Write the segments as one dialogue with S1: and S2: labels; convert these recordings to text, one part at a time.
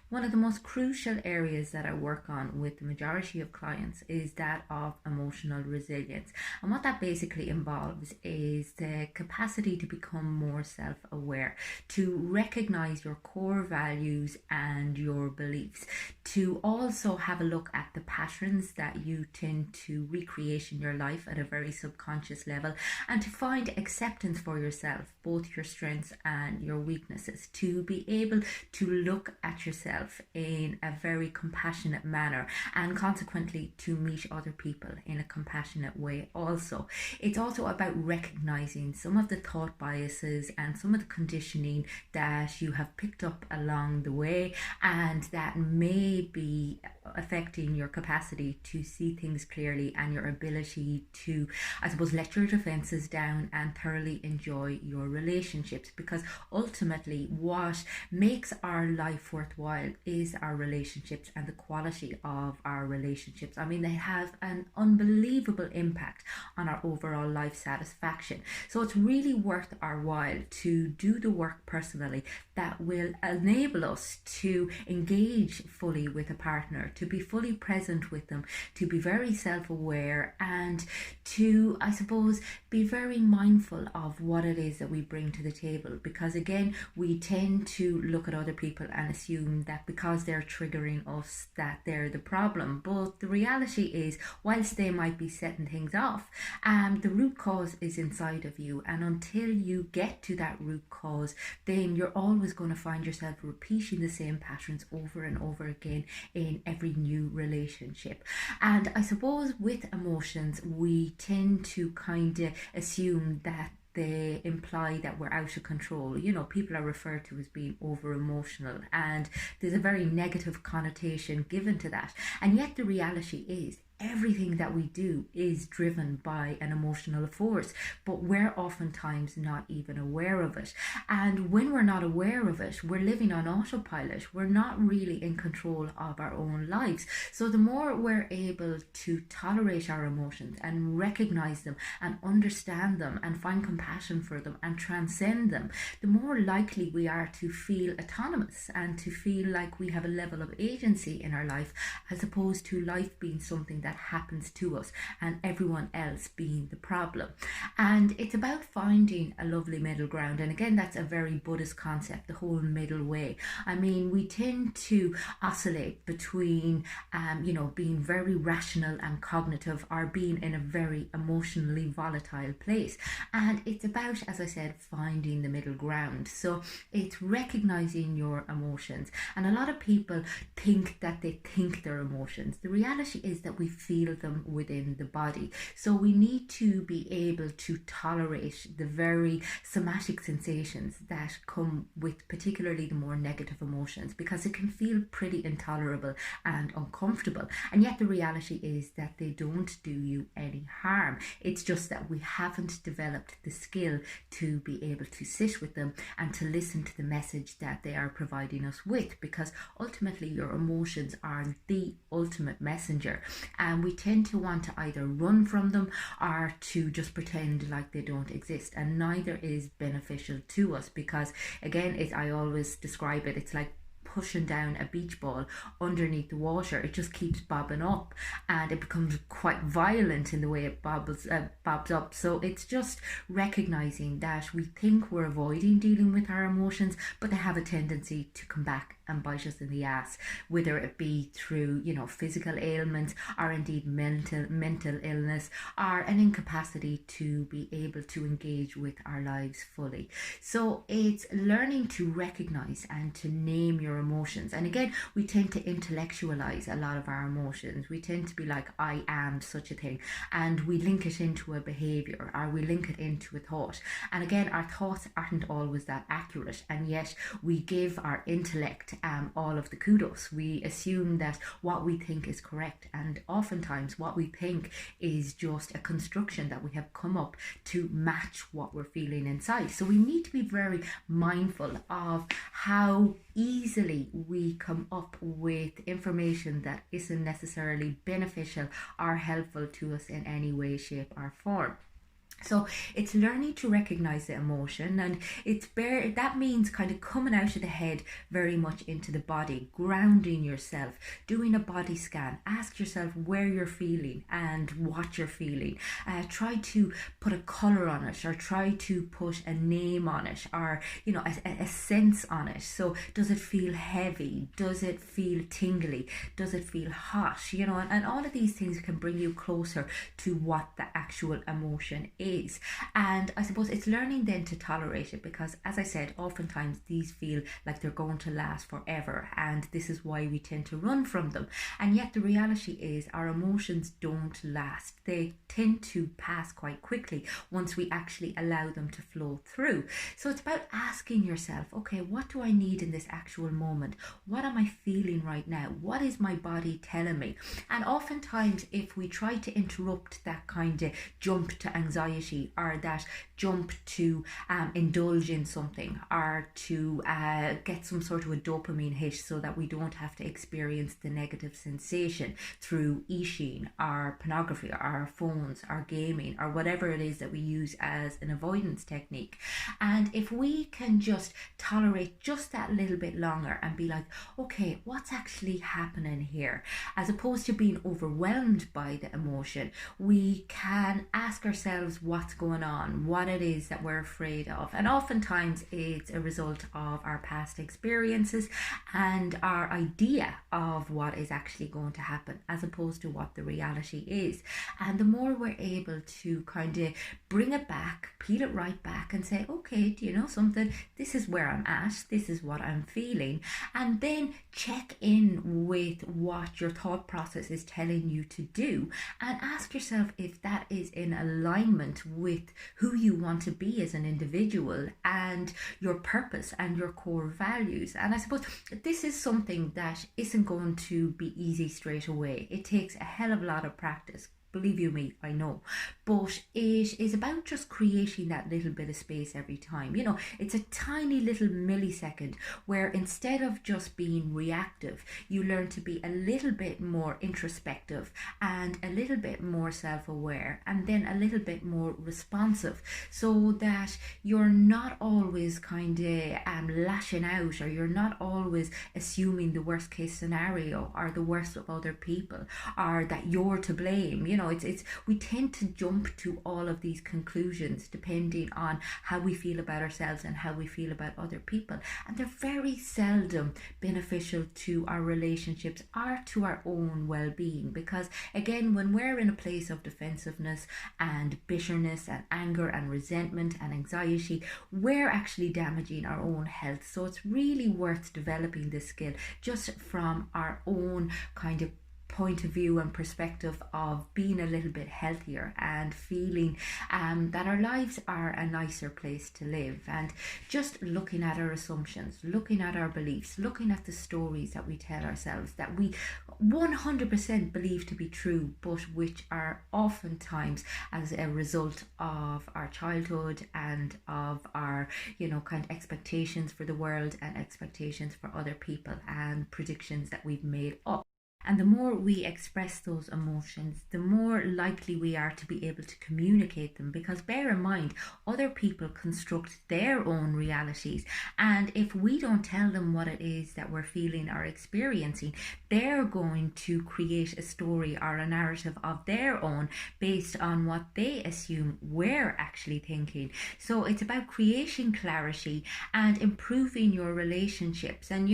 S1: One of the most crucial areas that I work on with the majority of clients is that of emotional resilience. And what that basically involves is the capacity to become more self aware, to recognize your core values and your beliefs, to also have a look at the patterns that you tend to recreate in your life at a very subconscious level, and to find acceptance for yourself, both your strengths and your weaknesses, to be able to look at yourself in a very compassionate manner, and consequently to meet other people in a compassionate way also. It's also about recognizing some of the thought biases and some of the conditioning that you have picked up along the way, and that may be affecting your capacity to see things clearly and your ability to, I suppose, let your defenses down and thoroughly enjoy your relationships. Because ultimately, what makes our life worthwhile is our relationships and the quality of our relationships. I mean, they have an unbelievable impact on our overall life satisfaction. So it's really worth our while to do the work personally that will enable us to engage fully with a partner, to be fully present with them, to be very self-aware, and to, I suppose, be very mindful of what it is that we bring to the table. Because again, we tend to look at other people and assume that because they're triggering us that they're the problem. But the reality is, whilst they might be setting things off, the root cause is inside of you. And until you get to that root cause, then you're always going to find yourself repeating the same patterns over and over again in every new relationship. And I suppose with emotions, we tend to kind of assume that they imply that we're out of control. You know, people are referred to as being over emotional, and there's a very negative connotation given to that. And yet the reality is, everything that we do is driven by an emotional force, but we're oftentimes not even aware of it. And when we're not aware of it, we're living on autopilot. We're not really in control of our own lives. So the more we're able to tolerate our emotions and recognize them and understand them and find compassion for them and transcend them, the more likely we are to feel autonomous and to feel like we have a level of agency in our life, as opposed to life being something that happens to us and everyone else being the problem. And it's about finding a lovely middle ground. And again, that's a very Buddhist concept, the whole middle way. I mean, we tend to oscillate between being very rational and cognitive, or being in a very emotionally volatile place. And it's about, as I said, finding the middle ground. So it's recognizing your emotions. And a lot of people think that they think their emotions. The reality is that we feel them within the body. So we need to be able to tolerate the very somatic sensations that come with particularly the more negative emotions, because it can feel pretty intolerable and uncomfortable. And yet the reality is that they don't do you any harm. It's just that we haven't developed the skill to be able to sit with them and to listen to the message that they are providing us with, because ultimately your emotions are the ultimate messenger, and we tend to want to either run from them or to just pretend like they don't exist, and neither is beneficial to us. Because again, I always describe it, it's like pushing down a beach ball underneath the water. It just keeps bobbing up, and it becomes quite violent in the way it bobs up. So it's just recognizing that we think we're avoiding dealing with our emotions, but they have a tendency to come back and bite us in the ass, whether it be through, physical ailments, or indeed mental illness, or an incapacity to be able to engage with our lives fully. So it's learning to recognize and to name your emotions. And again, we tend to intellectualize a lot of our emotions. We tend to be like, I am such a thing, and we link it into a behavior, or we link it into a thought. And again, our thoughts aren't always that accurate, and yet we give our intellect all of the kudos. We assume that what we think is correct, and oftentimes what we think is just a construction that we have come up to match what we're feeling inside. So we need to be very mindful of how easily we come up with information that isn't necessarily beneficial or helpful to us in any way, shape or form. So it's learning to recognize the emotion, and that means kind of coming out of the head very much into the body, grounding yourself, doing a body scan, ask yourself where you're feeling and what you're feeling. Try to put a color on it, or try to put a name on it, or a sense on it. So does it feel heavy? Does it feel tingly? Does it feel hot? And all of these things can bring you closer to what the actual emotion is. And I suppose it's learning then to tolerate it, because as I said, oftentimes these feel like they're going to last forever, and this is why we tend to run from them. And yet the reality is our emotions don't last. They tend to pass quite quickly once we actually allow them to flow through. So it's about asking yourself, okay, what do I need in this actual moment? What am I feeling right now? What is my body telling me? And oftentimes if we try to interrupt that kind of jump to anxiety, or that jump to indulge in something, or to get some sort of a dopamine hit so that we don't have to experience the negative sensation through eating or pornography or our phones or gaming or whatever it is that we use as an avoidance technique. And if we can just tolerate just that little bit longer and be like, okay, what's actually happening here, as opposed to being overwhelmed by the emotion, we can ask ourselves what's going on, what it is that we're afraid of. And oftentimes it's a result of our past experiences and our idea of what is actually going to happen, as opposed to what the reality is. And the more we're able to kind of bring it back, peel it right back and say, okay, do you know something? This is where I'm at, this is what I'm feeling. And then check in with what your thought process is telling you to do, and ask yourself if that is in alignment with who you want to be as an individual and your purpose and your core values. And I suppose this is something that isn't going to be easy straight away. It takes a hell of a lot of practice. Believe you me, I know. But it is about just creating that little bit of space every time. It's a tiny little millisecond where instead of just being reactive, you learn to be a little bit more introspective and a little bit more self-aware, and then a little bit more responsive, so that you're not always kind of lashing out, or you're not always assuming the worst case scenario or the worst of other people, or that you're to blame. It's we tend to jump to all of these conclusions depending on how we feel about ourselves and how we feel about other people, and they're very seldom beneficial to our relationships or to our own well-being, because again, when we're in a place of defensiveness and bitterness and anger and resentment and anxiety, we're actually damaging our own health. So it's really worth developing this skill just from our own kind of point of view and perspective of being a little bit healthier and feeling that our lives are a nicer place to live, and just looking at our assumptions, looking at our beliefs, looking at the stories that we tell ourselves that we 100% believe to be true, but which are oftentimes as a result of our childhood and of our kind of expectations for the world and expectations for other people and predictions that we've made up. And the more we express those emotions, the more likely we are to be able to communicate them. Because bear in mind, other people construct their own realities. And if we don't tell them what it is that we're feeling or experiencing, they're going to create a story or a narrative of their own based on what they assume we're actually thinking. So it's about creating clarity and improving your relationships. And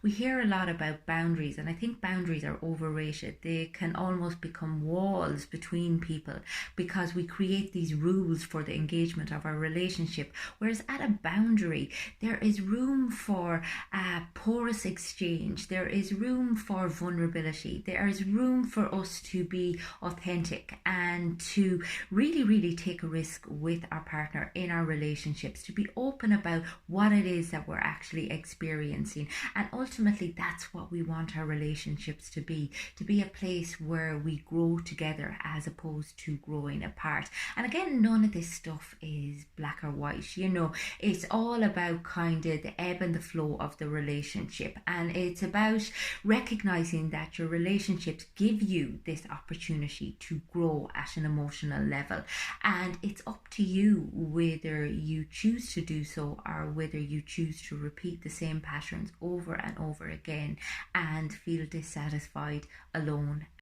S1: we hear a lot about boundaries, and I think boundaries are overrated. They can almost become walls between people because we create these rules for the engagement of our relationship, whereas at a boundary there is room for porous exchange, there is room for vulnerability, there is room for us to be authentic and to really take a risk with our partner in our relationships, to be open about what it is that we're actually experiencing. And ultimately that's what we want our relationships to to be a place where we grow together as opposed to growing apart. And again, none of this stuff is black or white, you know, it's all about kind of the ebb and the flow of the relationship, and it's about recognizing that your relationships give you this opportunity to grow at an emotional level, and it's up to you whether you choose to do so or whether you choose to repeat the same patterns over and over again and feel dissatisfied, alone,